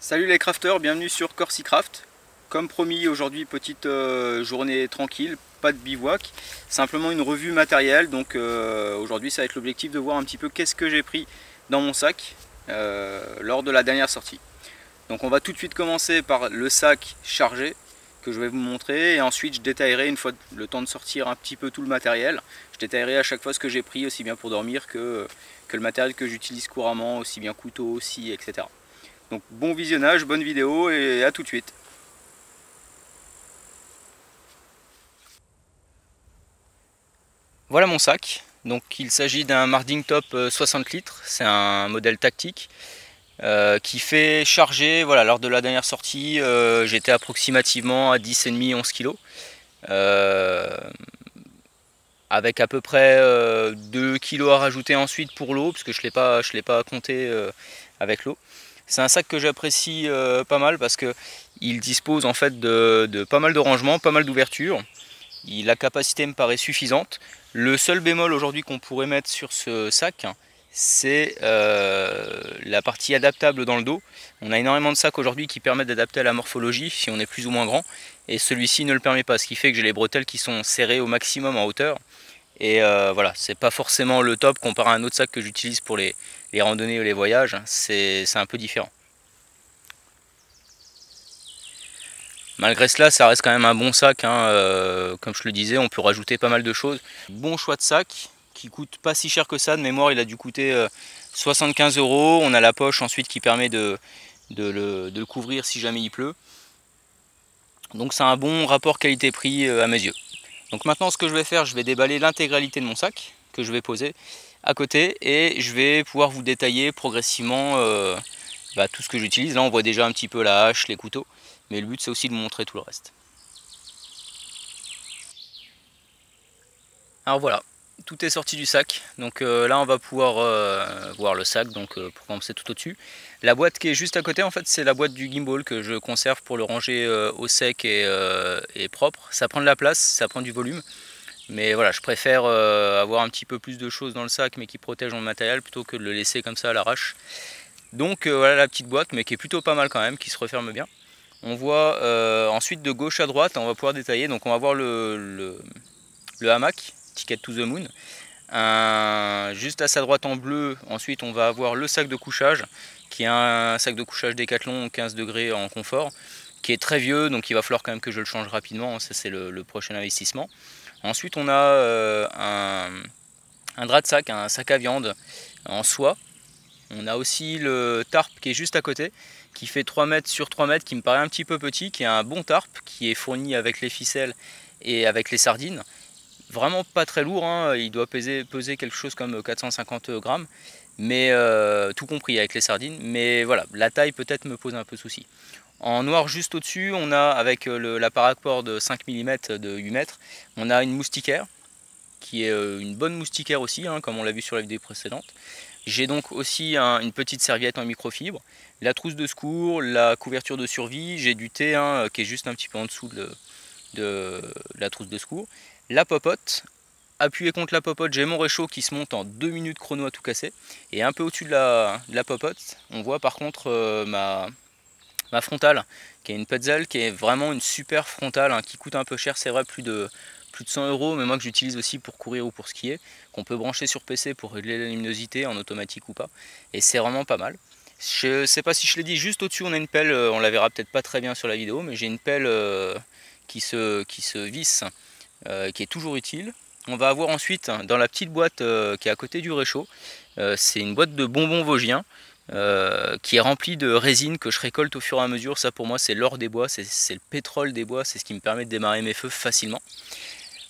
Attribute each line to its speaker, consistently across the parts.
Speaker 1: Salut les crafters, bienvenue sur CorsiCraft. Comme promis, aujourd'hui petite journée tranquille, pas de bivouac, simplement une revue matérielle. Donc aujourd'hui ça va être l'objectif de voir un petit peu qu'est-ce que j'ai pris dans mon sac lors de la dernière sortie. Donc on va tout de suite commencer par le sac chargé que je vais vous montrer et ensuite je détaillerai une fois le temps de sortir un petit peu tout le matériel. Je détaillerai à chaque fois ce que j'ai pris, aussi bien pour dormir que le matériel que j'utilise couramment, aussi bien couteau, scie, etc. Donc bon visionnage, bonne vidéo et à tout de suite. Voilà mon sac. Donc il s'agit d'un Marding Top 60 litres. C'est un modèle tactique qui fait charger. Voilà, lors de la dernière sortie, j'étais approximativement à 10,5-11 kg. Avec à peu près 2 kg à rajouter ensuite pour l'eau, parce que je ne l'ai pas compté avec l'eau. C'est un sac que j'apprécie pas mal parce que il dispose en fait de pas mal de rangements, pas mal d'ouvertures. La capacité me paraît suffisante. Le seul bémol aujourd'hui qu'on pourrait mettre sur ce sac, c'est la partie adaptable dans le dos. On a énormément de sacs aujourd'hui qui permettent d'adapter à la morphologie si on est plus ou moins grand, et celui-ci ne le permet pas, ce qui fait que j'ai les bretelles qui sont serrées au maximum en hauteur. Et voilà, c'est pas forcément le top comparé à un autre sac que j'utilise pour les randonnées ou les voyages, c'est un peu différent. Malgré cela, ça reste quand même un bon sac, hein. Comme je le disais, on peut rajouter pas mal de choses. Bon choix de sac, qui coûte pas si cher que ça, de mémoire il a dû coûter 75 €. On a la poche ensuite qui permet de le couvrir si jamais il pleut. Donc c'est un bon rapport qualité-prix à mes yeux. Donc maintenant ce que je vais faire, je vais déballer l'intégralité de mon sac que je vais poser à côté et je vais pouvoir vous détailler progressivement tout ce que j'utilise. Là on voit déjà un petit peu la hache, les couteaux, mais le but c'est aussi de vous montrer tout le reste. Alors voilà, tout est sorti du sac, donc là on va pouvoir voir le sac, donc pour commencer tout au-dessus. La boîte qui est juste à côté, en fait c'est la boîte du gimbal que je conserve pour le ranger au sec et propre. Ça prend de la place, ça prend du volume, mais voilà, je préfère avoir un petit peu plus de choses dans le sac mais qui protègent mon matériel plutôt que de le laisser comme ça à l'arrache. Donc voilà la petite boîte, mais qui est plutôt pas mal quand même, qui se referme bien. On voit ensuite de gauche à droite, on va pouvoir détailler, donc on va voir le hamac, Ticket to the Moon. Juste à sa droite en bleu, ensuite on va avoir le sac de couchage, qui est un sac de couchage Decathlon 15 degrés en confort, qui est très vieux, donc il va falloir quand même que je le change rapidement, ça c'est le prochain investissement. Ensuite on a un drap de sac, un sac à viande en soie. On a aussi le tarp qui est juste à côté, qui fait 3 mètres sur 3 mètres, qui me paraît un petit peu petit, qui est un bon tarp, qui est fourni avec les ficelles et avec les sardines. Vraiment pas très lourd, hein. Il doit peser quelque chose comme 450 grammes, mais tout compris avec les sardines. Mais voilà, la taille peut-être me pose un peu souci. En noir juste au-dessus, on a avec la paracord de 5 mm de 8 mètres, on a une moustiquaire, qui est une bonne moustiquaire aussi, hein, comme on l'a vu sur la vidéo précédente. J'ai donc aussi une petite serviette en microfibre, la trousse de secours, la couverture de survie, j'ai du thé qui est juste un petit peu en dessous de la trousse de secours, la popote. Appuyé contre la popote, j'ai mon réchaud qui se monte en 2 minutes chrono à tout casser. Et un peu au-dessus de la popote, on voit par contre ma frontale, qui est une Petzl, qui est vraiment une super frontale, hein, qui coûte un peu cher, c'est vrai, plus de 100 €, mais moi que j'utilise aussi pour courir ou pour skier, qu'on peut brancher sur PC pour régler la luminosité en automatique ou pas, et c'est vraiment pas mal. Je sais pas si je l'ai dit, juste au-dessus on a une pelle, on la verra peut-être pas très bien sur la vidéo, mais j'ai une pelle qui se visse, qui est toujours utile. On va avoir ensuite dans la petite boîte qui est à côté du réchaud, c'est une boîte de bonbons vosgiens qui est remplie de résine que je récolte au fur et à mesure. Ça pour moi c'est l'or des bois, c'est le pétrole des bois, c'est ce qui me permet de démarrer mes feux facilement.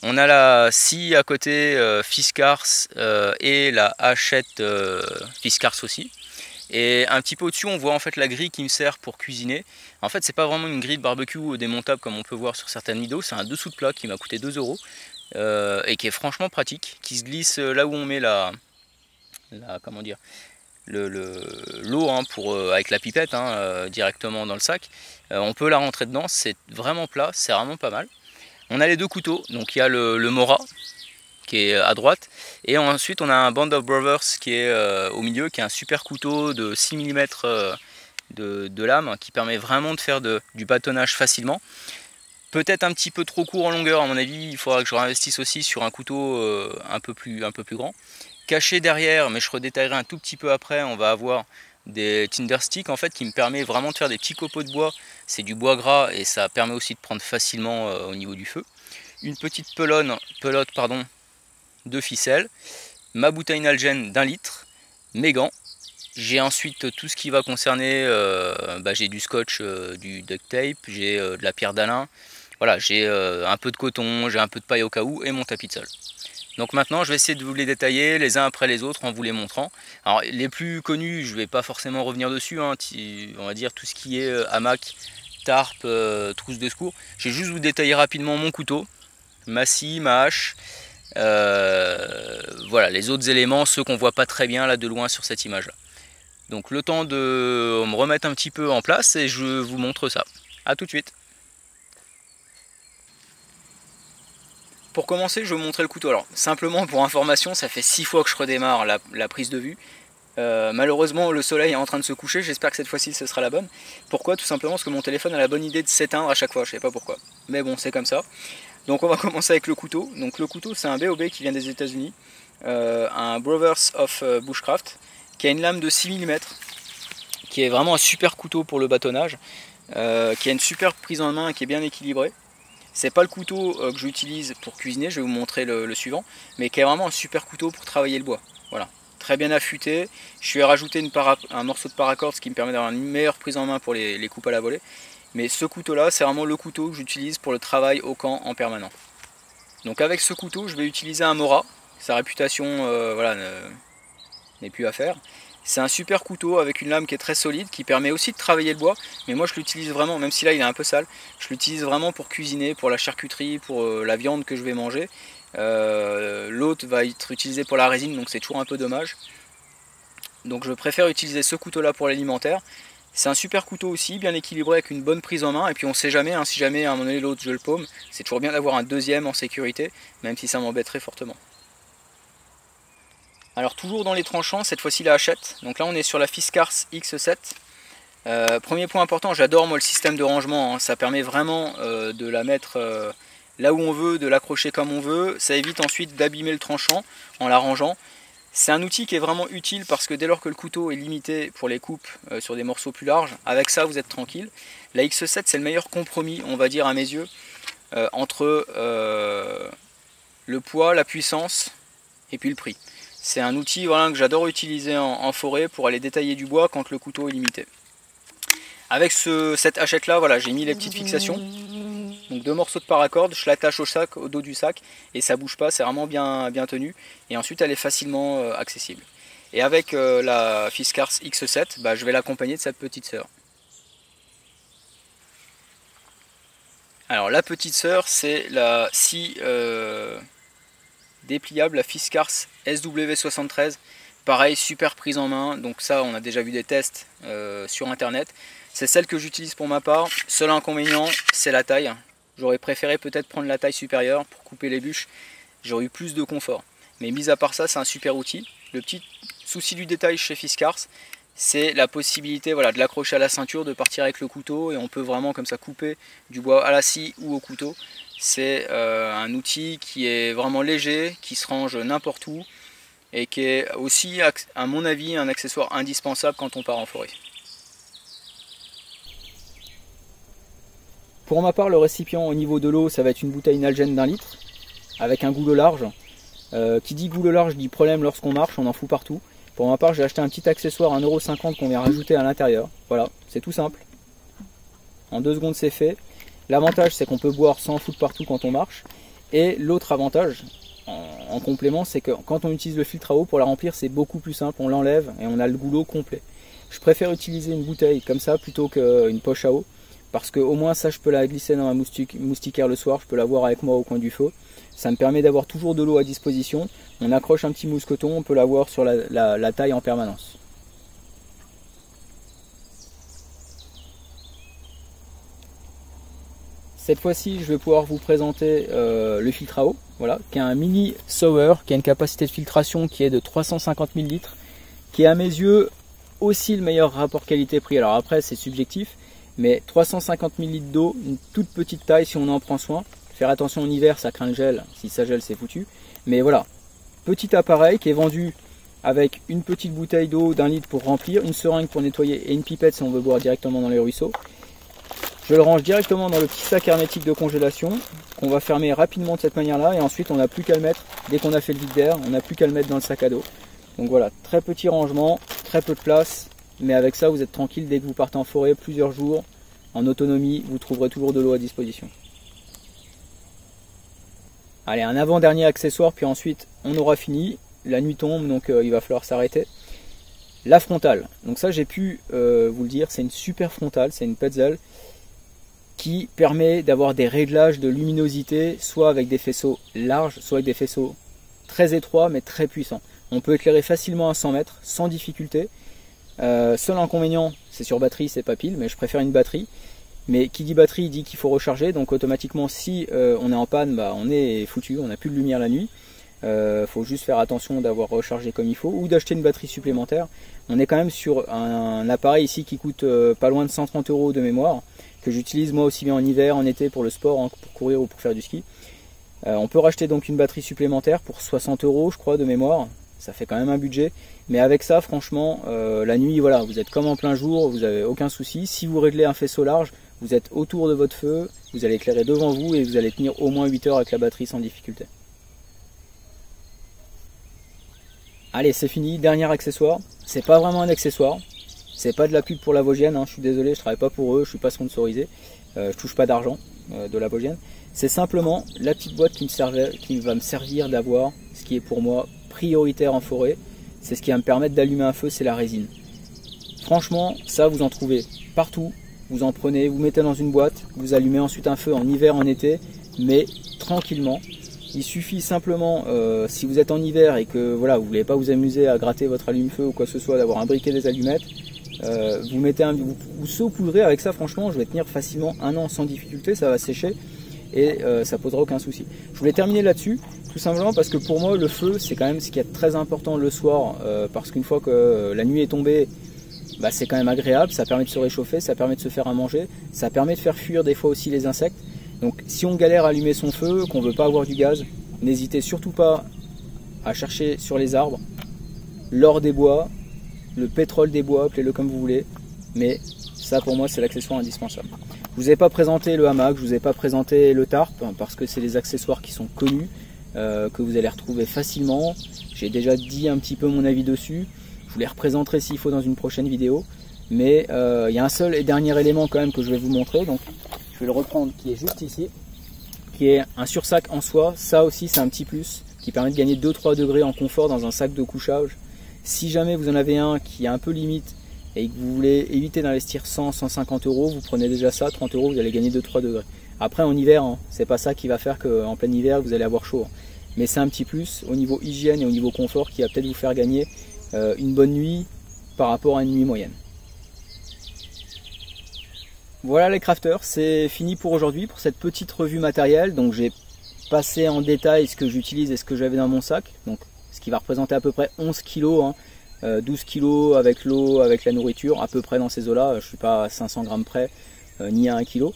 Speaker 1: On a la scie à côté Fiskars et la hachette Fiskars aussi. Et un petit peu au-dessus, on voit en fait la grille qui me sert pour cuisiner. En fait, c'est pas vraiment une grille de barbecue démontable comme on peut voir sur certaines vidéos. C'est un dessous de plat qui m'a coûté 2 € et qui est franchement pratique, qui se glisse là où on met comment dire, l'eau avec la pipette directement dans le sac. On peut la rentrer dedans. C'est vraiment plat, c'est vraiment pas mal. On a les deux couteaux, donc il y a le Mora qui est à droite, et ensuite on a un Band of Brothers qui est au milieu, qui est un super couteau de 6 mm de lame qui permet vraiment de faire du bâtonnage facilement. Peut-être un petit peu trop court en longueur, à mon avis, il faudra que je réinvestisse aussi sur un couteau un peu plus grand. Caché derrière, mais je redétaillerai un tout petit peu après, on va avoir des tinder sticks en fait qui me permet vraiment de faire des petits copeaux de bois. C'est du bois gras et ça permet aussi de prendre facilement au niveau du feu. Une petite pelote de ficelle, ma bouteille Nalgene d'1 litre, mes gants. J'ai ensuite tout ce qui va concerner, j'ai du scotch, du duct tape, j'ai de la pierre d'Alain, voilà, j'ai un peu de coton, j'ai un peu de paille au cas où et mon tapis de sol. Donc maintenant je vais essayer de vous les détailler les uns après les autres en vous les montrant. Alors les plus connus, je ne vais pas forcément revenir dessus, hein, on va dire tout ce qui est hamac, tarpe, trousse de secours. Je vais juste vous détailler rapidement mon couteau, ma scie, ma hache, voilà les autres éléments, ceux qu'on voit pas très bien là de loin sur cette image là. Donc le temps de me remettre un petit peu en place et je vous montre ça. A tout de suite. Pour commencer, je vais vous montrer le couteau. Alors simplement pour information, ça fait 6 fois que je redémarre la prise de vue. Malheureusement le soleil est en train de se coucher, j'espère que cette fois-ci ce sera la bonne. Pourquoi? Tout simplement parce que mon téléphone a la bonne idée de s'éteindre à chaque fois, je sais pas pourquoi. Mais bon, c'est comme ça. Donc on va commencer avec le couteau. Donc le couteau, c'est un BOB qui vient des États-Unis, un Brothers of Bushcraft, qui a une lame de 6 mm, qui est vraiment un super couteau pour le bâtonnage, qui a une super prise en main et qui est bien équilibré. C'est pas le couteau que j'utilise pour cuisiner, je vais vous montrer le suivant, mais qui est vraiment un super couteau pour travailler le bois. Voilà, très bien affûté. Je lui ai rajouté un morceau de paracord, ce qui me permet d'avoir une meilleure prise en main pour les coupes à la volée. Mais ce couteau-là, c'est vraiment le couteau que j'utilise pour le travail au camp en permanent. Donc avec ce couteau, je vais utiliser un Mora. Sa réputation n'est plus à faire. C'est un super couteau avec une lame qui est très solide, qui permet aussi de travailler le bois, mais moi je l'utilise vraiment, même si là il est un peu sale, je l'utilise vraiment pour cuisiner, pour la charcuterie, pour la viande que je vais manger. L'autre va être utilisé pour la résine, donc c'est toujours un peu dommage. Donc je préfère utiliser ce couteau là pour l'alimentaire. C'est un super couteau aussi, bien équilibré avec une bonne prise en main, et puis on sait jamais, hein, si jamais à un moment donné l'autre je le paume, c'est toujours bien d'avoir un deuxième en sécurité, même si ça m'embêterait fortement. Alors toujours dans les tranchants, cette fois-ci la hachette. Donc là on est sur la Fiskars X7. Premier point important, j'adore moi le système de rangement, hein. Ça permet vraiment de la mettre là où on veut, de l'accrocher comme on veut. Ça évite ensuite d'abîmer le tranchant en la rangeant. C'est un outil qui est vraiment utile parce que dès lors que le couteau est limité pour les coupes sur des morceaux plus larges, avec ça vous êtes tranquille. La X7 c'est le meilleur compromis, on va dire à mes yeux, entre le poids, la puissance et puis le prix. C'est un outil que j'adore utiliser en forêt pour aller détailler du bois quand le couteau est limité. Avec cette hachette là, j'ai mis les petites fixations. Donc 2 morceaux de paracord, je l'attache au dos du sac et ça bouge pas, c'est vraiment bien tenu. Et ensuite elle est facilement accessible. Et avec la Fiskars X7, je vais l'accompagner de sa petite sœur. Alors la petite sœur, c'est la scie dépliable, la Fiskars SW73. Pareil, super prise en main, donc ça on a déjà vu des tests sur internet. C'est celle que j'utilise pour ma part. Seul inconvénient, c'est la taille. J'aurais préféré peut-être prendre la taille supérieure pour couper les bûches. J'aurais eu plus de confort. Mais mis à part ça, c'est un super outil. Le petit souci du détail chez Fiskars, c'est la possibilité de l'accrocher à la ceinture, de partir avec le couteau et on peut vraiment comme ça couper du bois à la scie ou au couteau. C'est un outil qui est vraiment léger, qui se range n'importe où et qui est aussi, à mon avis, un accessoire indispensable quand on part en forêt. Pour ma part, le récipient au niveau de l'eau, ça va être une bouteille Nalgene d'1 litre avec un goulot large. Qui dit goulot large dit problème lorsqu'on marche, on en fout partout. Pour ma part, j'ai acheté un petit accessoire à 1,50 € qu'on vient rajouter à l'intérieur. Voilà, c'est tout simple. En 2 secondes, c'est fait. L'avantage, c'est qu'on peut boire sans en foutre partout quand on marche. Et l'autre avantage, en complément, c'est que quand on utilise le filtre à eau, pour la remplir, c'est beaucoup plus simple. On l'enlève et on a le goulot complet. Je préfère utiliser une bouteille comme ça plutôt qu'une poche à eau. Parce que au moins ça, je peux la glisser dans ma moustiquaire le soir, je peux l'avoir avec moi au coin du feu. Ça me permet d'avoir toujours de l'eau à disposition. On accroche un petit mousqueton, on peut l'avoir sur la taille en permanence. Cette fois-ci, je vais pouvoir vous présenter le filtre à eau, qui est un mini Sauer, qui a une capacité de filtration qui est de 350 ml, qui est à mes yeux
Speaker 2: aussi le meilleur rapport qualité-prix. Alors après c'est subjectif, mais 350 ml d'eau, une toute petite taille si on en prend soin. Faire attention en hiver, ça craint le gel, si ça gèle c'est foutu. Mais voilà, petit appareil qui est vendu avec une petite bouteille d'eau d'1 litre pour remplir, une seringue pour nettoyer et une pipette si on veut boire directement dans les ruisseaux. Je le range directement dans le petit sac hermétique de congélation qu'on va fermer rapidement de cette manière-là, et ensuite on n'a plus qu'à le mettre, dès qu'on a fait le vide d'air, on n'a plus qu'à le mettre dans le sac à dos. Donc voilà, très petit rangement, très peu de place, mais avec ça vous êtes tranquille dès que vous partez en forêt plusieurs jours, en autonomie, vous trouverez toujours de l'eau à disposition. Allez, un avant-dernier accessoire, puis ensuite on aura fini. La nuit tombe, donc il va falloir s'arrêter. La frontale, donc ça j'ai pu vous le dire, c'est une super frontale, c'est une Petzl qui permet d'avoir des réglages de luminosité, soit avec des faisceaux larges, soit avec des faisceaux très étroits mais très puissants. On peut éclairer facilement à 100 mètres sans difficulté. Seul inconvénient, c'est sur batterie, c'est pas pile, mais je préfère une batterie. Mais qui dit batterie dit qu'il faut recharger, donc automatiquement si on est en panne, bah, on est foutu, on n'a plus de lumière la nuit. Faut juste faire attention d'avoir rechargé comme il faut ou d'acheter une batterie supplémentaire. On est quand même sur un appareil ici qui coûte pas loin de 130 € de mémoire, que j'utilise moi aussi bien en hiver, en été pour le sport, hein, pour courir ou pour faire du ski. On peut racheter donc une batterie supplémentaire pour 60 € je crois de mémoire, ça fait quand même un budget, mais avec ça franchement la nuit voilà, vous êtes comme en plein jour, vous n'avez aucun souci. Si vous réglez un faisceau large, vous êtes autour de votre feu, vous allez éclairer devant vous et vous allez tenir au moins 8 heures avec la batterie sans difficulté. Allez, c'est fini, dernier accessoire. C'est pas vraiment un accessoire, c'est pas de la pub pour la Vosgienne, hein. Je suis désolé, je travaille pas pour eux, je suis pas sponsorisé, je touche pas d'argent de la Vosgienne. C'est simplement la petite boîte qui va me servir d'avoir ce qui est pour moi prioritaire en forêt. C'est ce qui va me permettre d'allumer un feu, c'est la résine. Franchement, ça vous en trouvez partout. Vous en prenez, vous mettez dans une boîte, vous allumez ensuite un feu en hiver, en été, mais tranquillement. Il suffit simplement, si vous êtes en hiver et que voilà, vous ne voulez pas vous amuser à gratter votre allume-feu ou quoi que ce soit, d'avoir un briquet des allumettes, vous mettez vous saupoudrez avec ça. Franchement, je vais tenir facilement 1 an sans difficulté, ça va sécher et ça posera aucun souci. Je voulais terminer là-dessus, tout simplement parce que pour moi, le feu, c'est quand même ce qui est très important le soir, parce qu'une fois que la nuit est tombée, bah, c'est quand même agréable, ça permet de se réchauffer, ça permet de se faire à manger, ça permet de faire fuir des fois aussi les insectes. Donc si on galère à allumer son feu, qu'on ne veut pas avoir du gaz, n'hésitez surtout pas à chercher sur les arbres l'or des bois, le pétrole des bois, appelez-le comme vous voulez, mais ça pour moi c'est l'accessoire indispensable. Je ne vous ai pas présenté le hamac, je ne vous ai pas présenté le tarp, parce que c'est des accessoires qui sont connus, que vous allez retrouver facilement. J'ai déjà dit un petit peu mon avis dessus. Je vous les représenterai s'il faut dans une prochaine vidéo. Mais il y a un seul et dernier élément quand même que je vais vous montrer. Donc je vais le reprendre, qui est juste ici. Qui est un sursac en soie. Ça aussi c'est un petit plus qui permet de gagner 2-3 degrés en confort dans un sac de couchage. Si jamais vous en avez un qui est un peu limite et que vous voulez éviter d'investir 100-150 €, vous prenez déjà ça, 30 €, vous allez gagner 2-3 degrés. Après en hiver, hein, c'est pas ça qui va faire qu'en plein hiver vous allez avoir chaud. Mais c'est un petit plus au niveau hygiène et au niveau confort qui va peut-être vous faire gagner une bonne nuit par rapport à une nuit moyenne. Voilà les crafters, c'est fini pour aujourd'hui, pour cette petite revue matérielle. Donc j'ai passé en détail ce que j'utilise et ce que j'avais dans mon sac. Donc ce qui va représenter à peu près 11 kg, hein, 12 kg avec l'eau, avec la nourriture, à peu près dans ces eaux-là. Je ne suis pas à 500 grammes près, ni à 1 kg.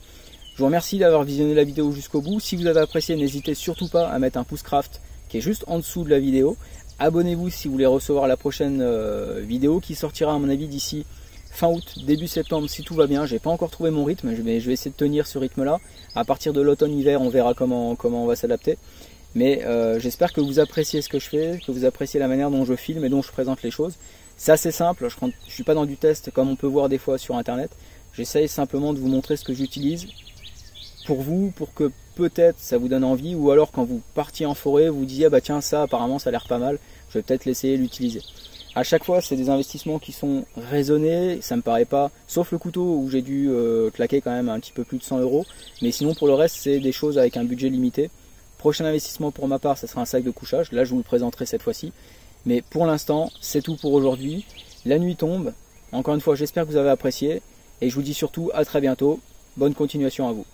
Speaker 2: Je vous remercie d'avoir visionné la vidéo jusqu'au bout. Si vous avez apprécié, n'hésitez surtout pas à mettre un pouce craft qui est juste en dessous de la vidéo. Abonnez-vous si vous voulez recevoir la prochaine vidéo qui sortira à mon avis d'ici fin août, début septembre si tout va bien. J'ai pas encore trouvé mon rythme, je vais essayer de tenir ce rythme là. À partir de l'automne-hiver, on verra comment on va s'adapter. Mais j'espère que vous appréciez ce que je fais, que vous appréciez la manière dont je filme et dont je présente les choses. C'est assez simple, je ne suis pas dans du test comme on peut voir des fois sur internet. J'essaye simplement de vous montrer ce que j'utilise pour vous, pour que peut-être ça vous donne envie, ou alors quand vous partiez en forêt, vous disiez ah bah tiens ça apparemment ça a l'air pas mal, je vais peut-être l'essayer, l'utiliser. À chaque fois c'est des investissements qui sont raisonnés, ça me paraît pas, sauf le couteau où j'ai dû claquer quand même un petit peu plus de 100 €, mais sinon pour le reste c'est des choses avec un budget limité. Prochain investissement pour ma part, ça sera un sac de couchage, là je vous le présenterai cette fois-ci, mais pour l'instant c'est tout pour aujourd'hui. La nuit tombe, encore une fois j'espère que vous avez apprécié, et je vous dis surtout à très bientôt, bonne continuation à vous.